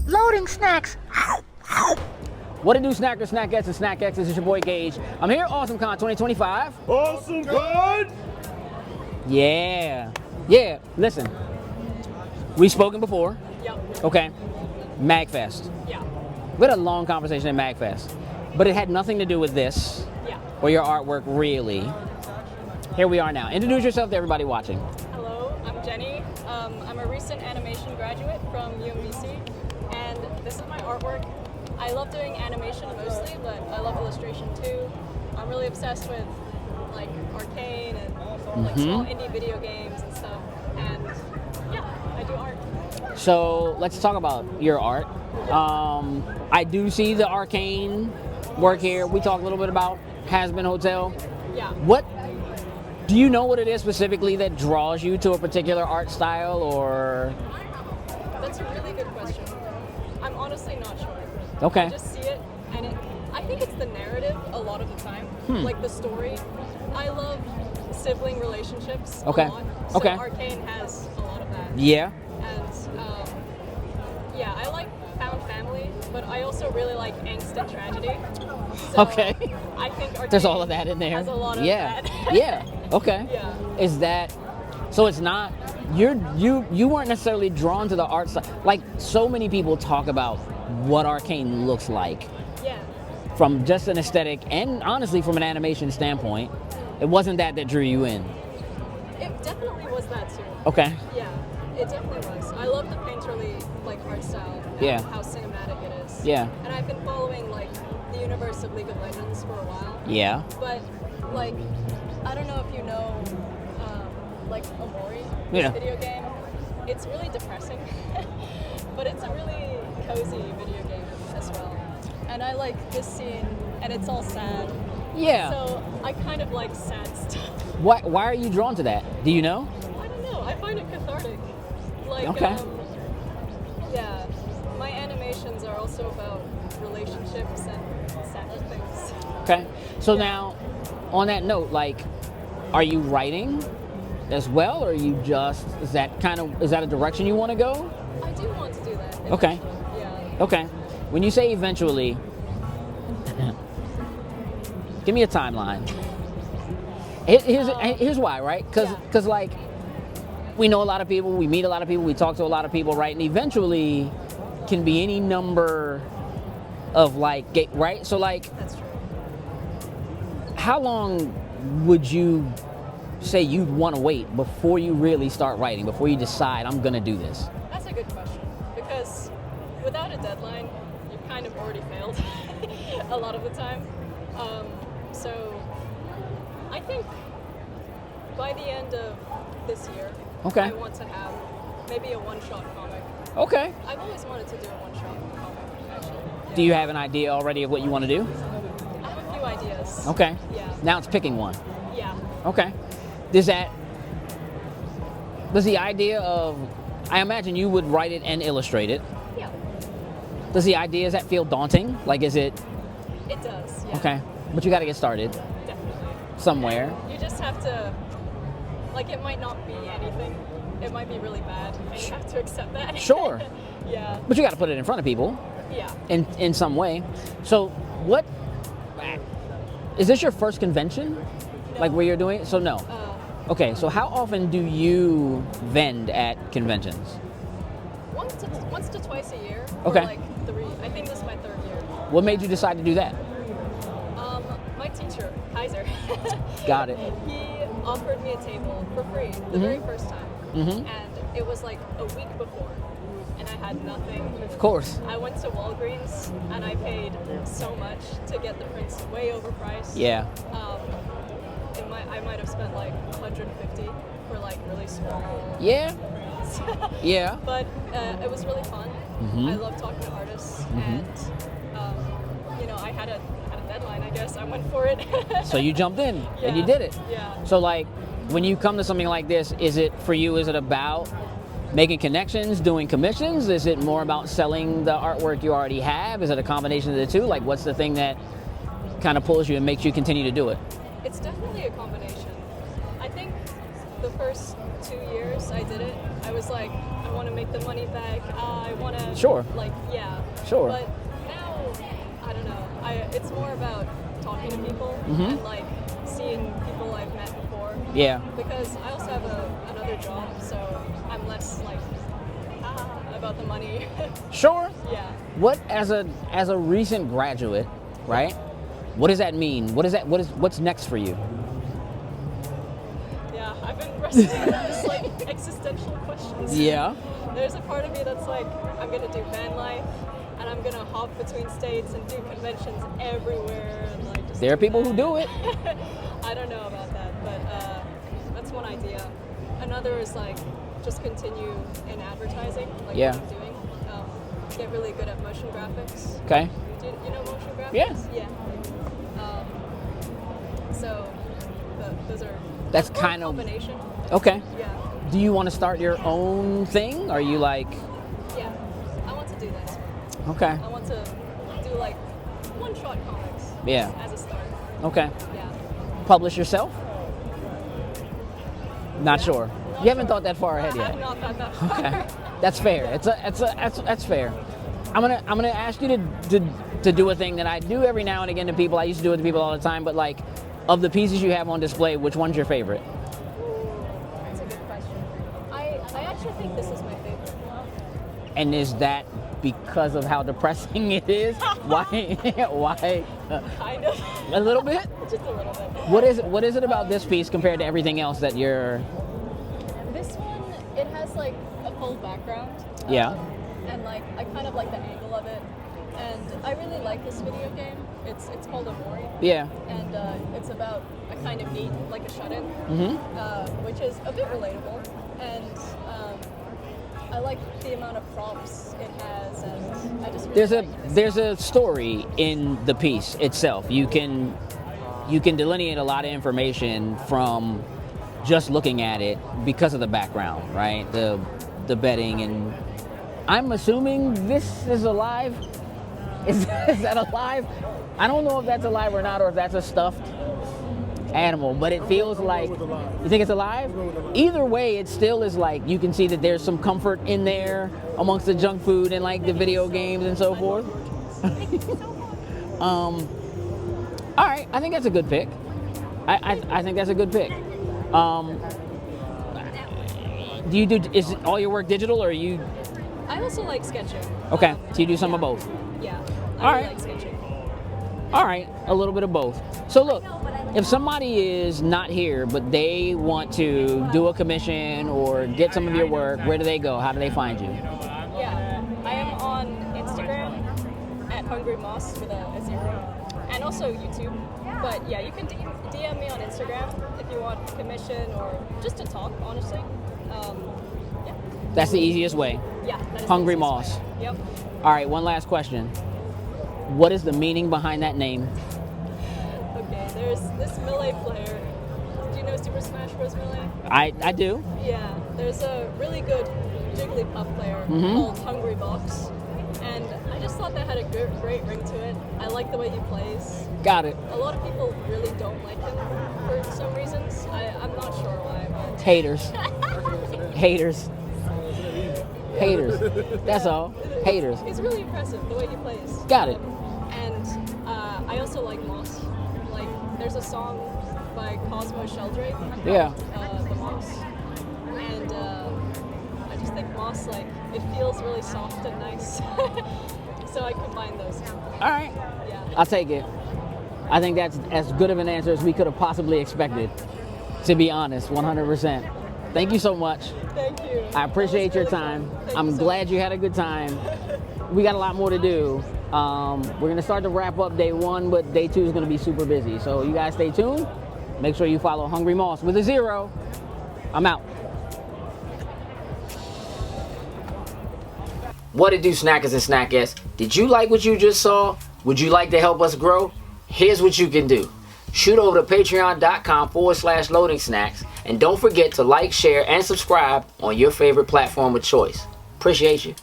Loading snacks. What it do, Snackers, Snackettes, and Snack X's? It's your boy Gage. I'm here at AwesomeCon 2025. AwesomeCon! Yeah. Yeah, listen. We've spoken before. Yep. Okay. MagFest. Yeah. We had a long conversation at MagFest, but it had nothing to do with this Yeah. or your artwork, really. Here we are now. Introduce yourself to everybody watching. Hello, I'm Jenny. I'm a recent animation graduate from UMBC, and this is my artwork. I love doing animation mostly, but I love illustration too. I'm really obsessed with like arcane and like small indie video games and stuff. And yeah, I do art. So let's talk about your art. I do see the arcane work here. We talked a little bit about Has Been Hotel. Yeah. What do you know what it is specifically that draws you to a particular art style, or? That's a really good question. I'm honestly not sure. Okay. I just see it, and I think it's the narrative a lot of the time, like the story. I love sibling relationships a Okay. lot, so Okay. Arcane has a lot of that. Yeah. And yeah, I like found family, but I also really like angst and tragedy. So Okay. I think Arcane There's all of that in there. has a lot of yeah. that. Yeah. Okay. Yeah. Is that so? It's not you weren't necessarily drawn to the art style. Like so many people talk about what arcane looks like Yeah. from just an aesthetic and honestly from an animation standpoint. It wasn't that drew you in. It definitely was that too. Okay. Yeah, it definitely was. I love the painterly like art style and Yeah. how cinematic it is. Yeah. And I've been following like the universe of League of Legends for a while. Yeah. But like, I don't know if you know, like Omori, this Yeah. video game. It's really depressing, but it's a really cozy video game as well. And I like this scene, and it's all sad. Yeah. So I kind of like sad stuff. Why are you drawn to that? Do you know? I don't know. I find it cathartic. Like, Okay. Yeah. My animations are also about relationships and sad things. Okay. So now, on that note, like, are you writing as well, or are you just is that a direction you want to go? I do want to do that. Okay. Eventually. Yeah. Okay. When you say eventually, give me a timeline. Here's why, right? Because like we know a lot of people, we meet a lot of people, we talk to a lot of people, right? And eventually can be any number of like, right? So like, That's true. how long would you say you'd want to wait before you really start writing, before you decide I'm gonna do this? That's a good question, because without a deadline, you've kind of already failed a lot of the time. So I think by the end of this year, Okay. I want to have maybe a one-shot comic. Okay. I've always wanted to do a one-shot comic, actually. Do you have an idea already of what you want to do? I have a few ideas. Okay. Yeah. Now it's picking one. Yeah. Okay. Does the idea of, I imagine you would write it and illustrate it. Yeah. Does the idea, does that feel daunting? Like, is it, It does. Yeah. okay, but you got to get started Definitely. somewhere. You just have to, like, it might not be anything. It might be really bad, and you have to accept that. Sure. Yeah. But you got to put it in front of people Yeah. in some way. So what, is this your first convention? No. Like where you're doing it? So no. Okay, so how often do you vend at conventions? Once to twice a year. Okay. Or like 3. I think this is my 3rd year. What made you decide to do that? My teacher, Kaiser. Got it. He offered me a table for free the very first time. Mhm. And it was like a week before. And I had nothing. Of course. I went to Walgreens and I paid so much to get the prints way overpriced. Yeah. I might have spent like 150 for like really small Yeah. prints. Yeah. But it was really fun. Mhm. I love talking to artists, and you know, I had a deadline. I guess I went for it. So you jumped in and you Yeah. did it. Yeah. So like, when you come to something like this, is it about making connections, doing commissions? Is it more about selling the artwork you already have? Is it a combination of the two? Like, what's the thing that kind of pulls you and makes you continue to do it? It's definitely a combination. I think the first 2 years I did it, I was like, I'm want to make the money back. I want to, Sure. like, yeah. Sure. But now, I don't know. It's more about talking to people and like seeing people I've met before. Yeah. Because I also have another job, so I'm less like about the money. Sure. Yeah. What as a recent graduate, right? What does that mean? What's next for you? Yeah, I've been wrestling with this like existential questions. Yeah. There's a part of me that's like, I'm gonna do van life, and I'm gonna hop between states and do conventions everywhere, and like just. There are people who do it. I don't know about that, but that's one idea. Another is like just continue in advertising, like Yeah. what I'm doing. Get really good at motion graphics. Okay. Do you know motion graphics? Yeah. Yeah. So those are. That's or kind a of combination. okay. Yeah. Do you want to start your own thing? Are you like? Yeah. I want to do that. Okay. I want to do like one-shot comics. Yeah. As a start. Okay. Yeah. Publish yourself? Not Yeah. sure. Not You haven't sure. thought that far ahead I yet. have not thought that far. Okay. That's fair. That's fair. I'm gonna ask you to do a thing that I do every now and again to people. I used to do it to people all the time, but like, of the pieces you have on display, which one's your favorite? That's a good question. I actually think this is my favorite. And is that because of how depressing it is? Why? Why? Kind of. A little bit. Just a little bit. What is it about this piece compared to everything else that you're? This one, it has like a full background. Yeah. And like I kind of like the angle of it, and I really like this video game. It's called Amori. Yeah. And it's about a kind of neat, like a shut-in, Mm-hmm. which is a bit relatable. And I like the amount of props it has, and I just really There's a story in the piece itself. You can delineate a lot of information from just looking at it because of the background, right? The bedding, and I'm assuming this is alive. Is that alive? I don't know if that's alive or not, or if that's a stuffed animal, but it feels like. You think it's alive? Either way, it still is like, you can see that there's some comfort in there amongst the junk food and like the video games and so forth. All right, I think that's a good pick. I think that's a good pick. Is all your work digital, or are you? I also like sketching. Okay, so you do some of both. Yeah. All I right. really like sketching. All right, a little bit of both. So look, if somebody is not here, but they want to do a commission or get some of your work, where do they go? How do they find you? Yeah. I am on Instagram at Hungrym0ss with a 0, and also YouTube. But yeah, you can DM me on Instagram if you want a commission or just to talk, honestly. Yeah. That's the easiest way. Yeah. That is Hungrym0ss. the easiest way. Yep. All right, one last question. What is the meaning behind that name? Okay, there's this Melee player. Did you know Super Smash Bros. Melee? I do. Yeah, there's a really good Jigglypuff player called Hungrym0ss, and I just thought that had a great ring to it. I like the way he plays. Got it. A lot of people really don't like him for some reasons. I'm not sure why, but Haters. Haters. Haters. That's all. Haters. it's really impressive the way he plays. Got it. And I also like Moss. Like, there's a song by Cosmo Sheldrake Yeah. called The Moss. And I just think Moss, like, it feels really soft and nice. So I combine those two. All right. Yeah. I'll take it. I think that's as good of an answer as we could have possibly expected, to be honest, 100%. Thank you so much. Thank you. I appreciate That your was really time. fun. Thank I'm you so glad much. you had a good time. We got a lot more to do. We're going to start to wrap up day 1, but day 2 is going to be super busy. So you guys stay tuned. Make sure you follow Hungrym0ss with a 0. I'm out. What it do, snackers and snackers? Did you like what you just saw? Would you like to help us grow? Here's what you can do. Shoot over to patreon.com/loading snacks, and don't forget to like, share, and subscribe on your favorite platform of choice. Appreciate you.